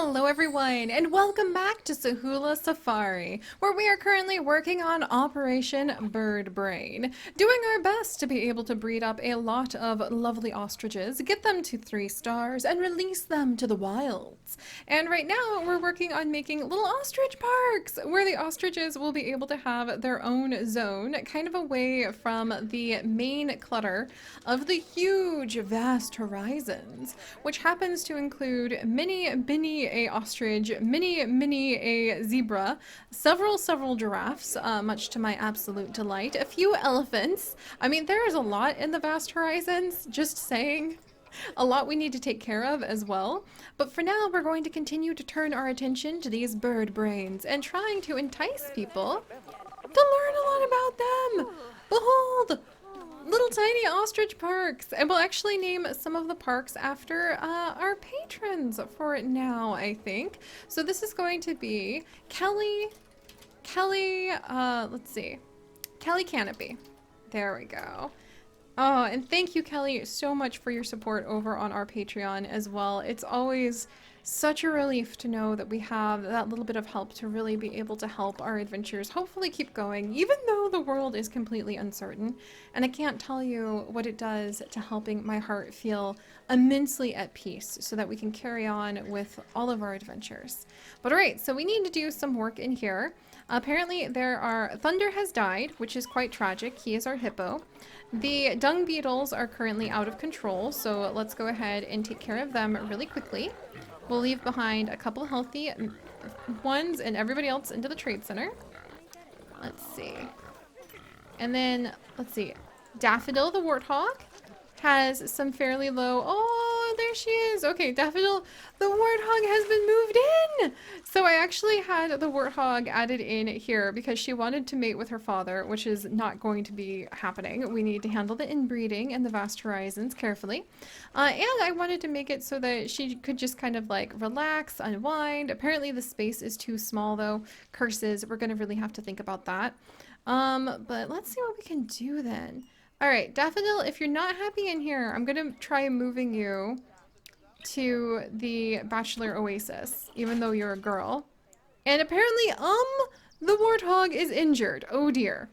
Hello everyone, and welcome back to SAHULA Safari, where we are currently working on Operation Bird Brain, doing our best to be able to breed up a lot of lovely ostriches, get them to 3 stars, and release them to the wilds. And right now, we're working on making little ostrich parks, where the ostriches will be able to have their own zone, kind of away from the main clutter of the huge, vast horizons, which happens to include mini a ostrich, mini a zebra, several giraffes, much to my absolute delight, a few elephants. I mean, there is a lot in the vast horizons, just saying. A lot we need to take care of as well. But for now, we're going to continue to turn our attention to these bird brains and trying to entice people to learn a lot about them. Behold! Little tiny ostrich parks, and we'll actually name some of the parks after our patrons for it now, I think. So this is going to be Kelly, let's see, Kelly Canopy. There we go. Oh, and thank you, Kelly, so much for your support over on our Patreon as well. It's always such a relief to know that we have that little bit of help to really be able to help our adventures hopefully keep going, even though the world is completely uncertain. And I can't tell you what it does to helping my heart feel immensely at peace so that we can carry on with all of our adventures. But alright, so we need to do some work in here. Apparently Thunder has died, which is quite tragic. He is our hippo. The dung beetles are currently out of control, so let's go ahead and take care of them really quickly. We'll leave behind a couple healthy ones and everybody else into the trade center. Let's see. And then, let's see. Daffodil the warthog has some fairly low... Oh, there she is. Okay, Daffodil the warthog has been moved in. So I actually had the warthog added in here because she wanted to mate with her father, which is not going to be happening. We need to handle the inbreeding and the vast horizons carefully. And I wanted to make it so that she could just kind of like relax, unwind. Apparently the space is too small though. Curses, we're going to really have to think about that. But let's see what we can do then. Alright, Daffodil, if you're not happy in here, I'm gonna try moving you to the Bachelor Oasis, even though you're a girl. And apparently, the warthog is injured. Oh dear.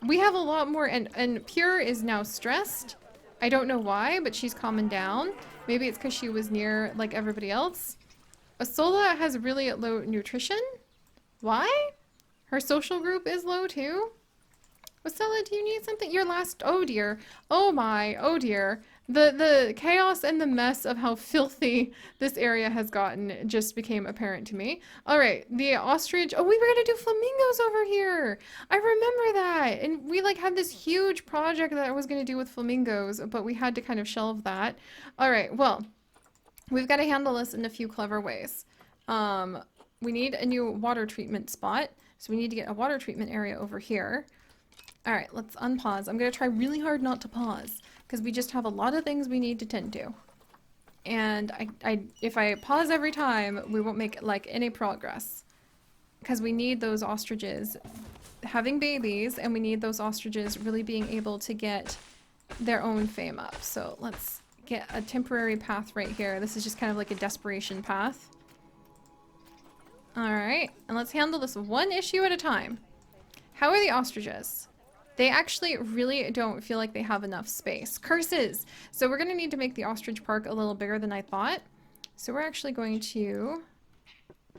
We have a lot more, and Pure is now stressed. I don't know why, but she's calming down. Maybe it's because she was near, like, everybody else. Asola has really low nutrition. Why? Her social group is low, too? Wasella, do you need something? Your last... Oh, dear. Oh, my. Oh, dear. The chaos and the mess of how filthy this area has gotten just became apparent to me. All right. The ostrich... Oh, we were going to do flamingos over here. I remember that. And we, like, had this huge project that I was going to do with flamingos, but we had to kind of shelve that. All right. Well, we've got to handle this in a few clever ways. We need a new water treatment spot. So we need to get a water treatment area over here. Alright, let's unpause. I'm going to try really hard not to pause, because we just have a lot of things we need to tend to. And if I pause every time, we won't make, like, any progress. Because we need those ostriches having babies, and we need those ostriches really being able to get their own fame up. So let's get a temporary path right here. This is just kind of like a desperation path. Alright, and let's handle this one issue at a time. How are the ostriches? They actually really don't feel like they have enough space. Curses! So we're going to need to make the ostrich park a little bigger than I thought. So we're actually going to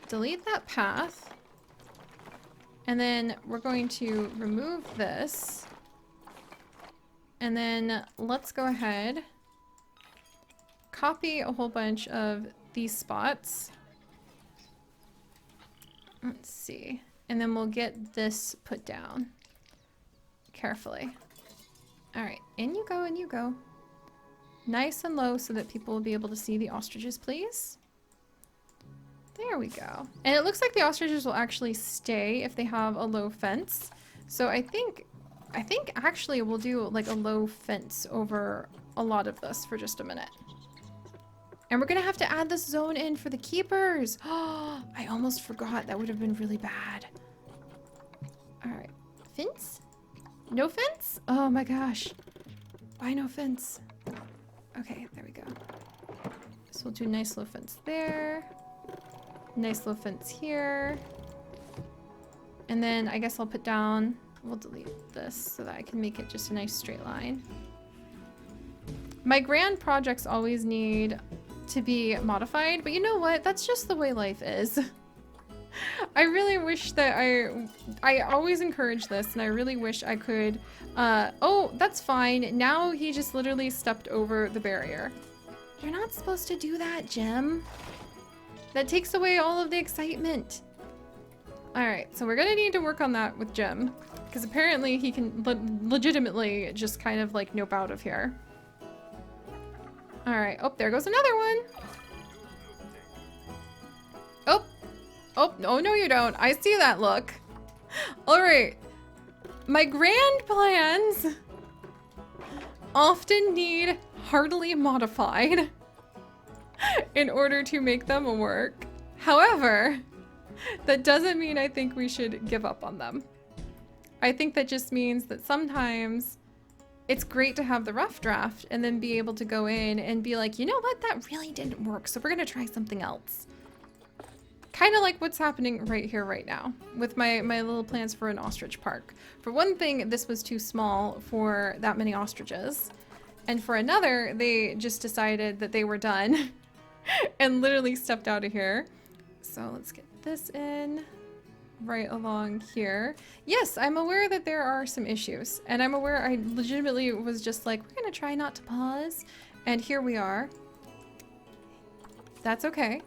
delete that path. And then we're going to remove this. And then let's go ahead, copy a whole bunch of these spots. Let's see. And then we'll get this put down. Carefully. Alright, in you go, in you go. Nice and low so that people will be able to see the ostriches, please. There we go. And it looks like the ostriches will actually stay if they have a low fence. So I think actually we'll do like a low fence over a lot of this for just a minute. And we're gonna have to add this zone in for the keepers. Oh, I almost forgot. That would have been really bad. Alright, fence? No fence? Oh my gosh. Why no fence? Okay, there we go. So we'll do a nice low fence there. Nice little fence here. And then I guess I'll put down, we'll delete this so that I can make it just a nice straight line. My grand projects always need to be modified, but you know what? That's just the way life is. I really wish that I always encourage this, and I really wish I could, oh, that's fine. Now he just literally stepped over the barrier. You're not supposed to do that, Jim. That takes away all of the excitement. All right, so we're gonna need to work on that with Jim, because apparently he can legitimately just kind of like nope out of here. All right, oh, there goes another one. Oh, oh, no, you don't. I see that look. All right, my grand plans often need heartily modified in order to make them work. However, that doesn't mean I think we should give up on them. I think that just means that sometimes it's great to have the rough draft and then be able to go in and be like, you know what, that really didn't work, so we're gonna try something else. Kind of like what's happening right here, right now, with my little plans for an ostrich park. For one thing, this was too small for that many ostriches. And for another, they just decided that they were done and literally stepped out of here. So let's get this in right along here. Yes, I'm aware that there are some issues, and I'm aware I legitimately was just like, we're gonna try not to pause, and here we are. That's okay.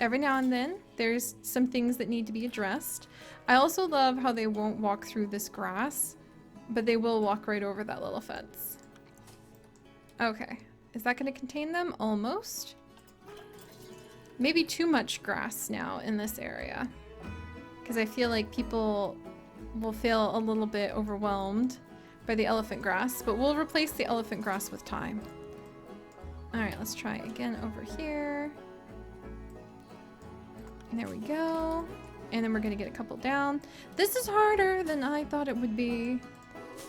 Every now and then there's some things that need to be addressed. I also love how they won't walk through this grass, but they will walk right over that little fence. Okay, is that going to contain them? Almost. Maybe too much grass now in this area, because I feel like people will feel a little bit overwhelmed by the elephant grass, but we'll replace the elephant grass with time. All right, let's try again over here. And there we go. And then we're gonna get a couple down. This is harder than I thought it would be.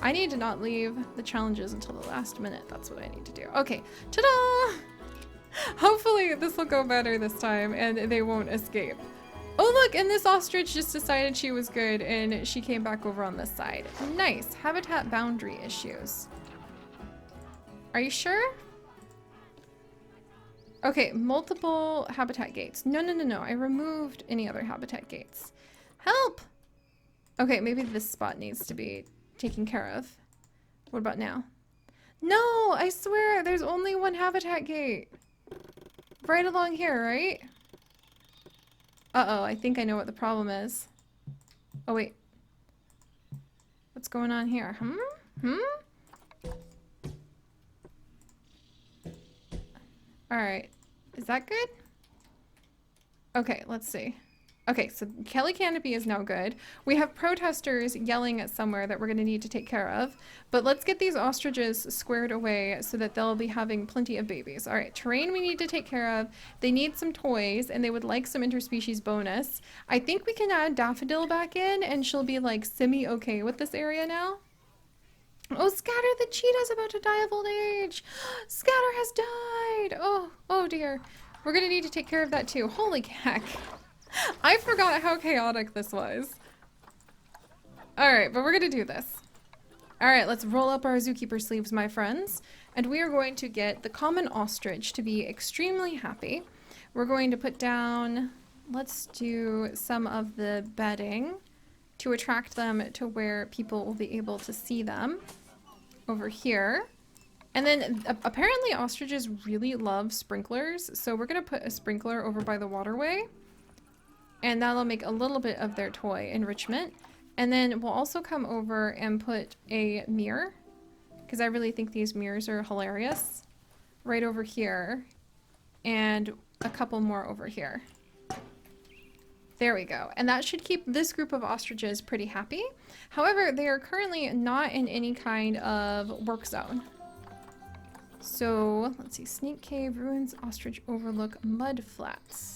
I need to not leave the challenges until the last minute. That's what I need to do. Okay, ta-da! Hopefully this will go better this time and they won't escape. Oh look, and this ostrich just decided she was good and she came back over on this side. Nice, habitat boundary issues. Are you sure? Okay, multiple habitat gates. No, I removed any other habitat gates. Help! Okay, maybe this spot needs to be taken care of. What about now? No, I swear there's only one habitat gate. Right along here, right? Uh-oh, I think I know what the problem is. Oh, wait. What's going on here? Alright. Is that good? Okay, let's see. Okay, so Kelly Canopy is now good. We have protesters yelling at somewhere that we're going to need to take care of. But let's get these ostriches squared away so that they'll be having plenty of babies. All right, terrain we need to take care of. They need some toys, and they would like some interspecies bonus. I think we can add Daffodil back in, and she'll be like semi-okay with this area now. Oh, Scatter the cheetah's about to die of old age. Scatter has died. Oh dear. We're going to need to take care of that too. Holy heck. I forgot how chaotic this was. Alright, but we're gonna do this. Alright, let's roll up our zookeeper sleeves, my friends. And we are going to get the common ostrich to be extremely happy. We're going to put down, let's do some of the bedding to attract them to where people will be able to see them. Over here. And then apparently ostriches really love sprinklers. So we're gonna put a sprinkler over by the waterway. And that'll make a little bit of their toy enrichment. And then we'll also come over and put a mirror, because I really think these mirrors are hilarious. Right over here. And a couple more over here. There we go. And that should keep this group of ostriches pretty happy. However, they are currently not in any kind of work zone. So, let's see. Snake Cave, Ruins, Ostrich Overlook, Mud Flats.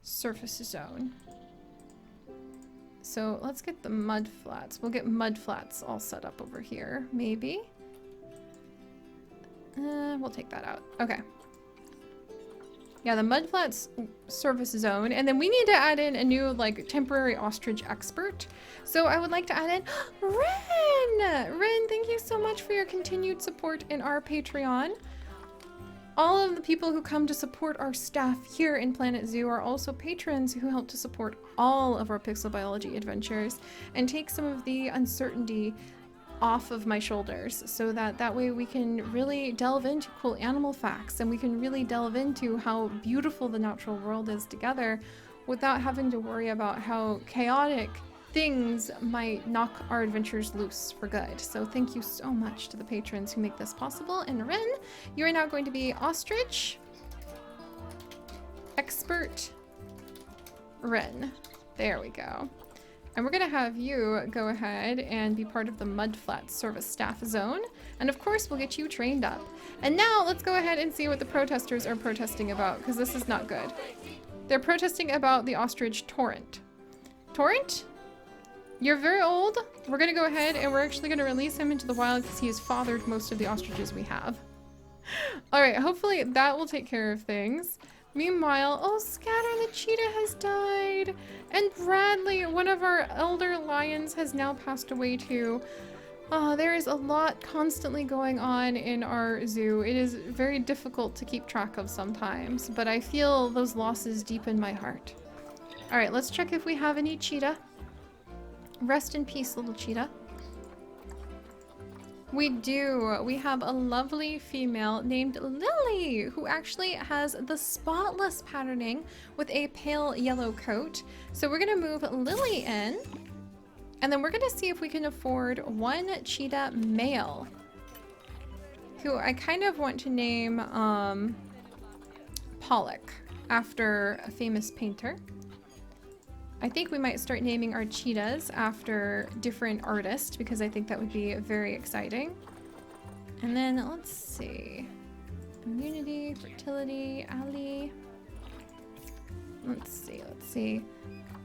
Surface zone. So let's get the mud flats. We'll get mud flats all set up over here, maybe. We'll take that out. Okay. Yeah, the mudflats service zone. And then we need to add in a new, like, temporary ostrich expert. So I would like to add in Ren! Ren, thank you so much for your continued support in our Patreon. All of the people who come to support our staff here in Planet Zoo are also patrons who help to support all of our pixel biology adventures and take some of the uncertainty off of my shoulders, so that way we can really delve into cool animal facts and we can really delve into how beautiful the natural world is together without having to worry about how chaotic things might knock our adventures loose for good. So thank you so much to the patrons who make this possible. And Ren, you are now going to be ostrich expert Ren. There we go. And we're going to have you go ahead and be part of the Mudflat Service Staff Zone. And of course, we'll get you trained up. And now let's go ahead and see what the protesters are protesting about, because this is not good. They're protesting about the ostrich Torrent. Torrent? You're very old. We're going to go ahead and we're actually going to release him into the wild because he has fathered most of the ostriches we have. All right, hopefully that will take care of things. Meanwhile, oh, Scatter the cheetah has died. And Bradley, one of our elder lions, has now passed away too. Oh, there is a lot constantly going on in our zoo. It is very difficult to keep track of sometimes, but I feel those losses deep in my heart. All right, let's check if we have any cheetah. Rest in peace, little cheetah. We do. We have a lovely female named Lily, who actually has the spotless patterning with a pale yellow coat. So we're going to move Lily in, and then we're going to see if we can afford one cheetah male, who I kind of want to name Pollock, after a famous painter. I think we might start naming our cheetahs after different artists because I think that would be very exciting. And then let's see. Immunity, fertility, Ali. Let's see.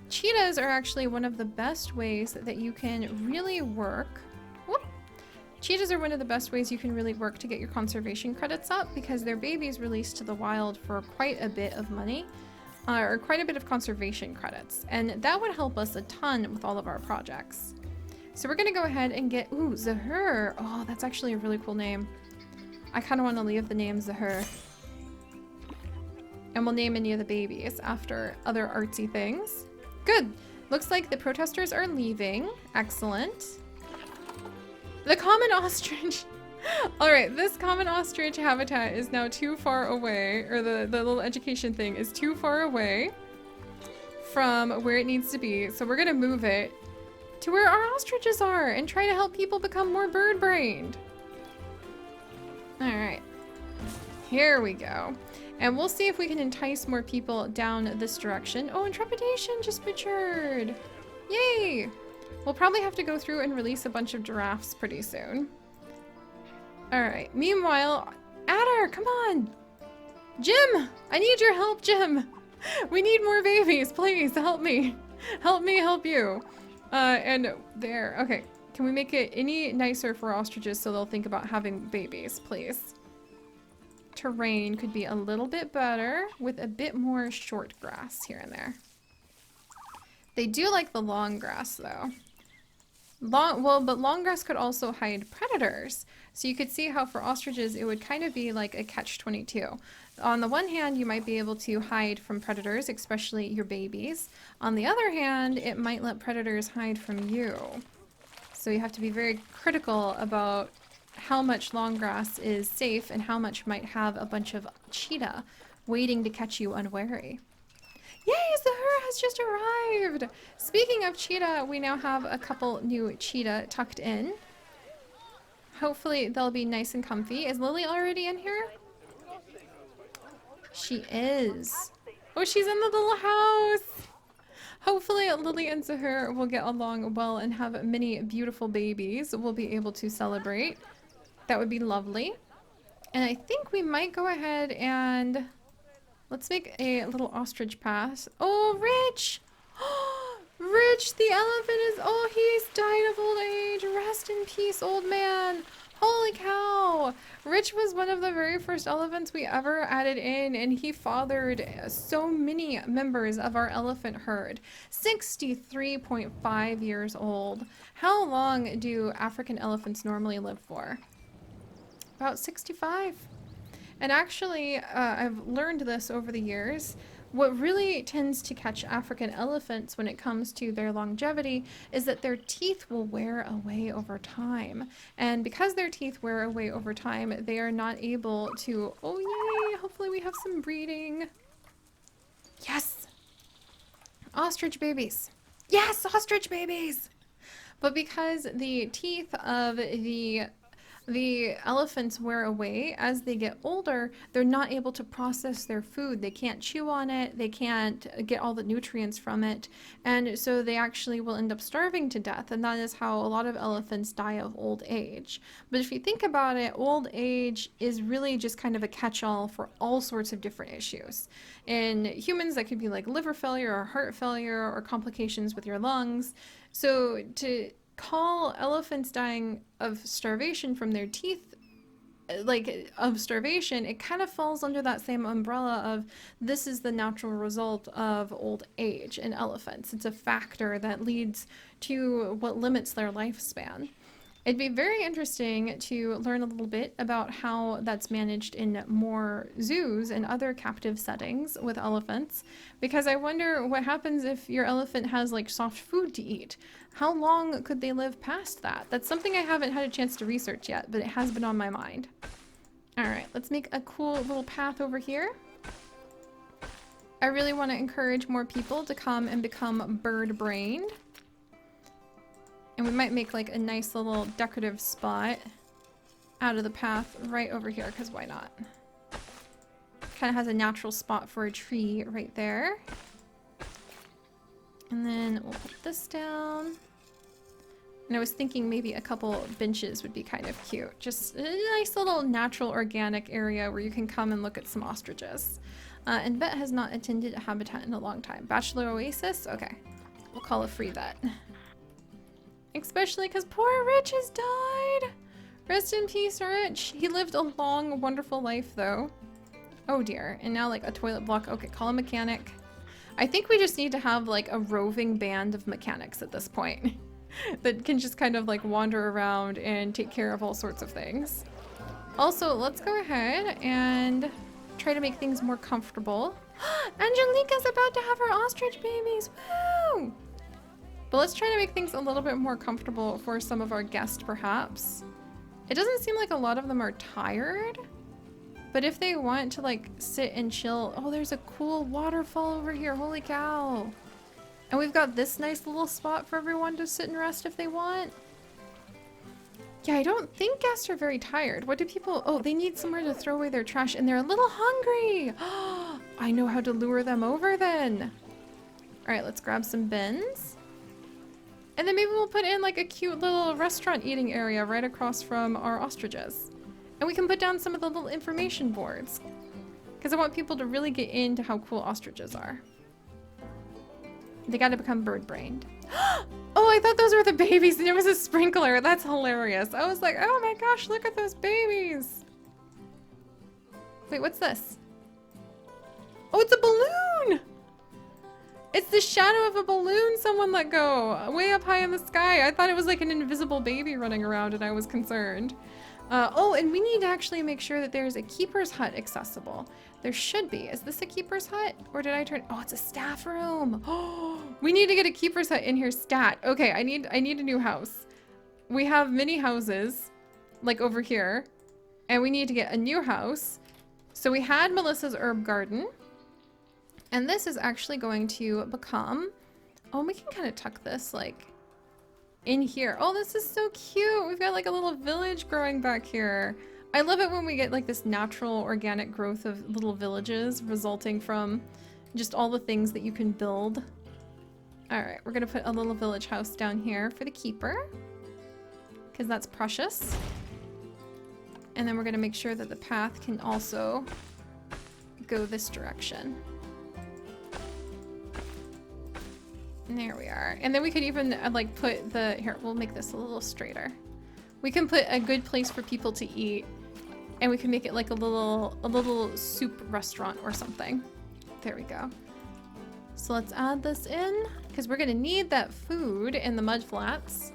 Cheetahs are actually one of the best ways that you can really work. Whoop. Cheetahs are one of the best ways you can really work to get your conservation credits up because their babies released to the wild for quite a bit of money. Or quite a bit of conservation credits, and that would help us a ton with all of our projects. So we're gonna go ahead and get, ooh, Zahur. Oh, that's actually a really cool name. I kind of want to leave the name Zahur. And we'll name any of the babies after other artsy things. Good. Looks like the protesters are leaving. Excellent. The common ostrich. All right, this common ostrich habitat is now too far away, or the little education thing is too far away from where it needs to be. So we're gonna move it to where our ostriches are and try to help people become more bird-brained. All right, here we go. And we'll see if we can entice more people down this direction. Oh, and Trepidation just matured. Yay! We'll probably have to go through and release a bunch of giraffes pretty soon. Alright, meanwhile, Adder, come on! Jim! I need your help, Jim! We need more babies, please, help me! Help me help you! And there, okay. Can we make it any nicer for ostriches so they'll think about having babies, please? Terrain could be a little bit better with a bit more short grass here and there. They do like the long grass, though. But long grass could also hide predators. So you could see how for ostriches it would kind of be like a catch-22. On the one hand, you might be able to hide from predators, especially your babies. On the other hand, it might let predators hide from you. So you have to be very critical about how much long grass is safe and how much might have a bunch of cheetah waiting to catch you unwary. Yay, Zahur has just arrived! Speaking of cheetah, we now have a couple new cheetah tucked in. Hopefully they'll be nice and comfy. Is Lily already in here? She is. Oh, she's in the little house! Hopefully Lily and Zahur will get along well and have many beautiful babies we'll be able to celebrate. That would be lovely. And I think we might go ahead and... let's make a little ostrich pass. Oh, Rich! Rich, the elephant is... oh, he's died of old age. Rest in peace, old man. Holy cow! Rich was one of the very first elephants we ever added in, and he fathered so many members of our elephant herd. 63.5 years old. How long do African elephants normally live for? About 65. And actually, I've learned this over the years. What really tends to catch African elephants when it comes to their longevity is that their teeth will wear away over time. And because their teeth wear away over time, they are not able to... Oh, yay! Hopefully we have some breeding. Yes! Ostrich babies. Yes! Ostrich babies! But because the teeth of the elephants wear away as they get older, they're not able to process their food. They can't chew on it. They can't get all the nutrients from it. And so they actually will end up starving to death. And that is how a lot of elephants die of old age. But if you think about it, old age is really just kind of a catch-all for all sorts of different issues. In humans, that could be like liver failure or heart failure or complications with your lungs. So to call elephants dying of starvation from their teeth like of starvation, it kind of falls under that same umbrella of this is the natural result of old age in elephants. It's a factor that leads to what limits their lifespan. It'd be very interesting to learn a little bit about how that's managed in more zoos and other captive settings with elephants, because I wonder what happens if your elephant has like soft food to eat. How long could they live past that? That's something I haven't had a chance to research yet, but it has been on my mind. All right, let's make a cool little path over here. I really want to encourage more people to come and become bird-brained. And we might make like a nice little decorative spot out of the path right over here, because why not? Kind of has a natural spot for a tree right there. And then we'll put this down. And I was thinking maybe a couple benches would be kind of cute. Just a nice little natural organic area where you can come and look at some ostriches. And Vet has not attended a habitat in a long time. Bachelor Oasis? Okay. We'll call a free vet. Especially because poor Rich has died. Rest in peace, Rich. He lived a long, wonderful life, though. Oh dear. And now, like, a toilet block. Okay, call a mechanic. I think we just need to have, like, a roving band of mechanics at this point that can just kind of, like, wander around and take care of all sorts of things. Also, let's go ahead and try to make things more comfortable. Angelica's about to have her ostrich babies. Woo! But let's try to make things a little bit more comfortable for some of our guests, perhaps. It doesn't seem like a lot of them are tired, but if they want to like sit and chill, oh, there's a cool waterfall over here, holy cow. And we've got this nice little spot for everyone to sit and rest if they want. Yeah, I don't think guests are very tired. What do people, oh, they need somewhere to throw away their trash and they're a little hungry. I know how to lure them over then. All right, let's grab some bins. And then maybe we'll put in like a cute little restaurant eating area right across from our ostriches. And we can put down some of the little information boards, because I want people to really get into how cool ostriches are. They got to become bird-brained. Oh, I thought those were the babies and it was a sprinkler. That's hilarious. I was like, oh my gosh, look at those babies. Wait, what's this? Oh, it's a balloon. It's the shadow of a balloon someone let go way up high in the sky. I thought it was like an invisible baby running around and I was concerned. Oh, and we need to actually make sure that there's a keeper's hut accessible. There should be. Is this a keeper's hut? Or did I turn? Oh, it's a staff room. Oh, we need to get a keeper's hut in here stat. Okay, I need a new house. We have many houses like over here and we need to get a new house. So we had Melissa's herb garden. And this is actually going to become, oh, we can kind of tuck this like in here. Oh, this is so cute. We've got like a little village growing back here. I love it when we get like this natural organic growth of little villages resulting from just all the things that you can build. All right, we're gonna put a little village house down here for the keeper, because that's precious. And then we're gonna make sure that the path can also go this direction. And there we are. And then we could even like put the, here, we'll make this a little straighter. We can put a good place for people to eat, and we can make it like a little soup restaurant or something. There we go. So let's add this in, because we're gonna need that food in the mud flats.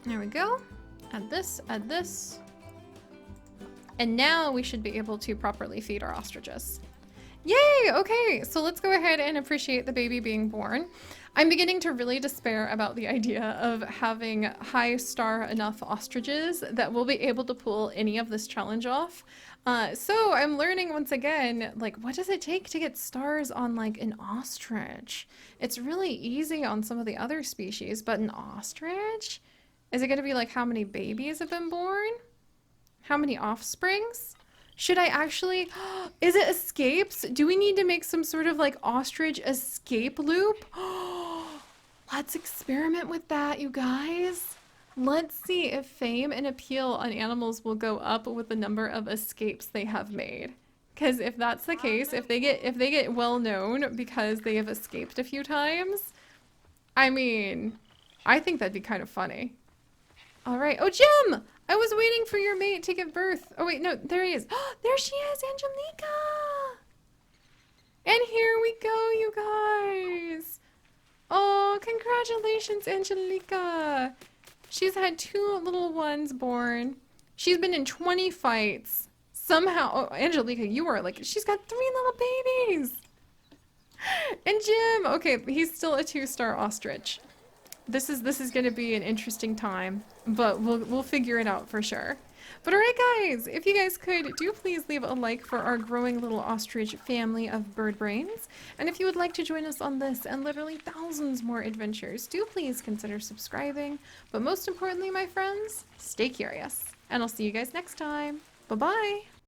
There we go. Add this, add this. And now we should be able to properly feed our ostriches. Yay! Okay, so let's go ahead and appreciate the baby being born. I'm beginning to really despair about the idea of having high star enough ostriches that will be able to pull any of this challenge off. So I'm learning once again, like, what does it take to get stars on like an ostrich? It's really easy on some of the other species, but an ostrich? Is it gonna be like how many babies have been born? How many offsprings? Should I actually, is it escapes? Do we need to make some sort of like ostrich escape loop? Let's experiment with that, you guys. Let's see if fame and appeal on animals will go up with the number of escapes they have made. Because if that's the case, if they get well known because they have escaped a few times, I mean, I think that'd be kind of funny. All right. Oh, Jim! I was waiting for your mate to give birth. Oh, wait, no, there he is. There she is, Angelica! And here we go, you guys. Oh, congratulations, Angelica. She's had 2 little ones born. She's been in 20 fights. Somehow, oh, Angelica, you are like, she's got 3 little babies. And Jim, okay, he's still a 2-star ostrich. This is gonna be an interesting time, but we'll figure it out for sure. But alright guys, if you guys could, do please leave a like for our growing little ostrich family of bird brains. And if you would like to join us on this and literally thousands more adventures, do please consider subscribing. But most importantly, my friends, stay curious. And I'll see you guys next time. Bye-bye!